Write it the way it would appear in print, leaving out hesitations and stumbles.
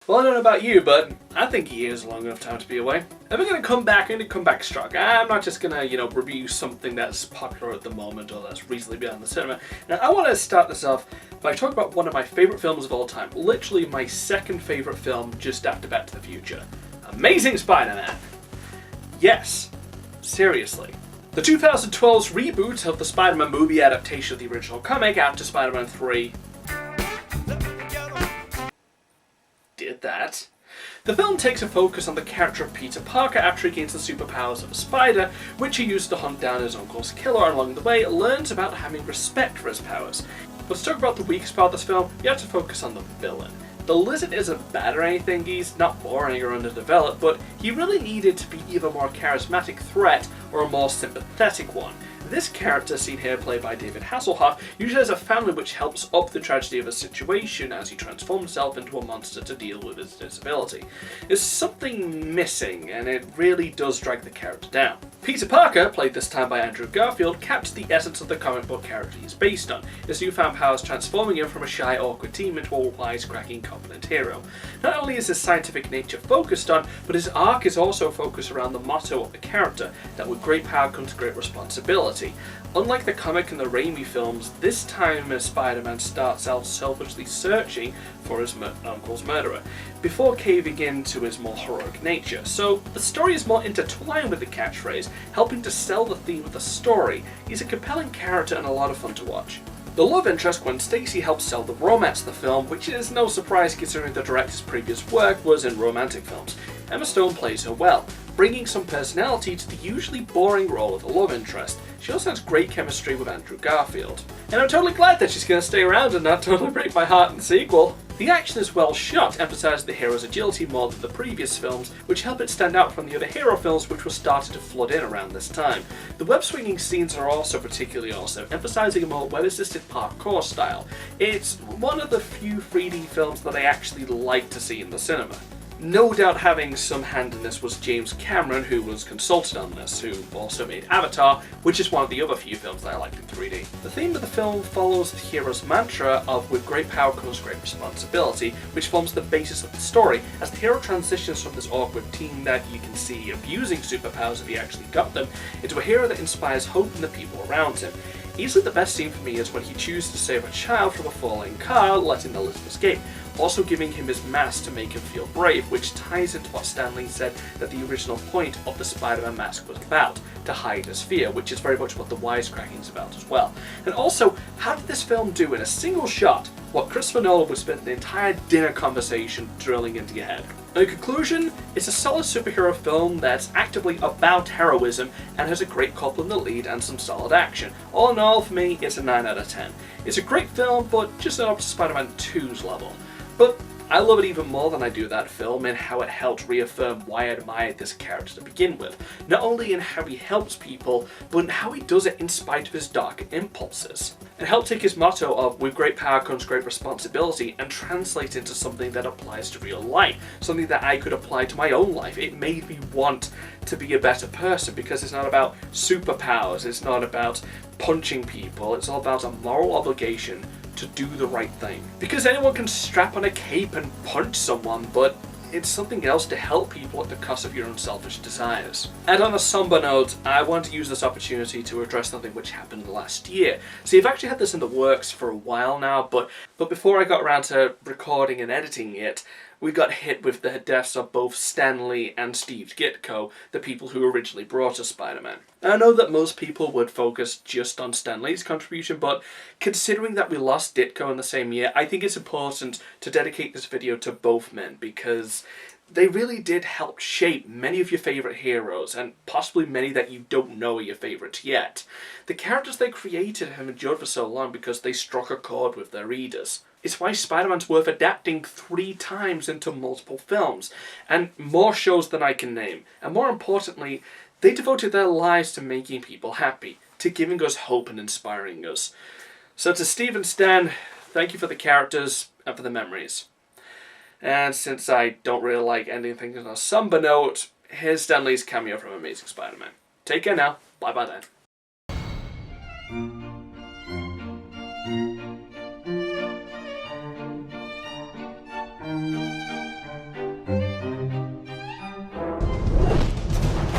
Well, I don't know about you, but I think a year is a long enough time to be away. If we're going to come back, I'm going to come back strong. I'm not just going to, review something that's popular at the moment or that's recently been on the cinema. Now, I want to start this off by talking about one of my favourite films of all time. Literally my second favourite film just after Back to the Future. Amazing Spider-Man. Yes. Seriously. The 2012's reboot of the Spider-Man movie adaptation of the original comic after Spider-Man 3 did that. The film takes a focus on the character of Peter Parker after he gains the superpowers of a spider, which he used to hunt down his uncle's killer, and along the way learns about having respect for his powers. But to talk about the weakest part of this film, you have to focus on the villain. The Lizard isn't bad or anything, he's not boring or underdeveloped, but he really needed to be either a more charismatic threat or a more sympathetic one. This character, seen here played by David Hasselhoff, usually has a family which helps up the tragedy of his situation as he transforms himself into a monster to deal with his disability. There's something missing, and it really does drag the character down. Peter Parker, played this time by Andrew Garfield, captures the essence of the comic book character he's based on, his newfound powers transforming him from a shy, awkward teen into a wisecracking, competent hero. Not only is his scientific nature focused on, but his arc is also focused around the motto of the character, that with great power comes great responsibility. Unlike the comic and the Raimi films, this time Spider-Man starts out selfishly searching for his uncle's murderer, before caving in to his more heroic nature. So the story is more intertwined with the catchphrase, helping to sell the theme of the story. He's a compelling character and a lot of fun to watch. The love interest, Gwen Stacy, helps sell the romance of the film, which is no surprise considering the director's previous work was in romantic films. Emma Stone plays her well, bringing some personality to the usually boring role of the love interest. She also has great chemistry with Andrew Garfield. And I'm totally glad that she's going to stay around and not totally break my heart in the sequel. The action is well shot, emphasising the hero's agility more than the previous films, which help it stand out from the other hero films which were starting to flood in around this time. The web-swinging scenes are also particularly awesome, emphasising a more web-assisted parkour style. It's one of the few 3D films that I actually like to see in the cinema. No doubt having some hand in this was James Cameron, who was consulted on this, who also made Avatar, which is one of the other few films that I liked in 3D. The theme of the film follows the hero's mantra of with great power comes great responsibility, which forms the basis of the story, as the hero transitions from this awkward teen that you can see abusing superpowers if he actually got them, into a hero that inspires hope in the people around him. Easily the best scene for me is when he chooses to save a child from a falling car, letting the Lizard escape, also giving him his mask to make him feel brave, which ties into what Stan Lee said that the original point of the Spider-Man mask was about, to hide his fear, which is very much what the wisecracking is about as well. And also, how did this film do in a single shot what Christopher Nolan would spend the entire dinner conversation drilling into your head? In conclusion, it's a solid superhero film that's actively about heroism and has a great couple in the lead and some solid action. All in all, for me, it's a 9 out of 10. It's a great film, but just not up to Spider-Man 2's level. But I love it even more than I do that film in how it helped reaffirm why I admired this character to begin with. Not only in how he helps people, but in how he does it in spite of his darker impulses. And helped take his motto of with great power comes great responsibility and translate into something that applies to real life. Something that I could apply to my own life. It made me want to be a better person because it's not about superpowers, it's not about punching people, it's all about a moral obligation to do the right thing. Because anyone can strap on a cape and punch someone, but it's something else to help people at the cost of your own selfish desires. And on a somber note, I want to use this opportunity to address something which happened last year. See, I've actually had this in the works for a while now, but before I got around to recording and editing it, we got hit with the deaths of both Stan Lee and Steve Ditko, the people who originally brought us Spider-Man. I know that most people would focus just on Stan Lee's contribution, but considering that we lost Ditko in the same year, I think it's important to dedicate this video to both men, because they really did help shape many of your favourite heroes, and possibly many that you don't know are your favourites yet. The characters they created have endured for so long because they struck a chord with their readers. It's why Spider-Man's worth adapting 3 times into multiple films, and more shows than I can name. And more importantly, they devoted their lives to making people happy, to giving us hope and inspiring us. So to Steve and Stan, thank you for the characters and for the memories. And since I don't really like ending things on a somber note, here's Stan Lee's cameo from Amazing Spider-Man. Take care now. Bye bye then.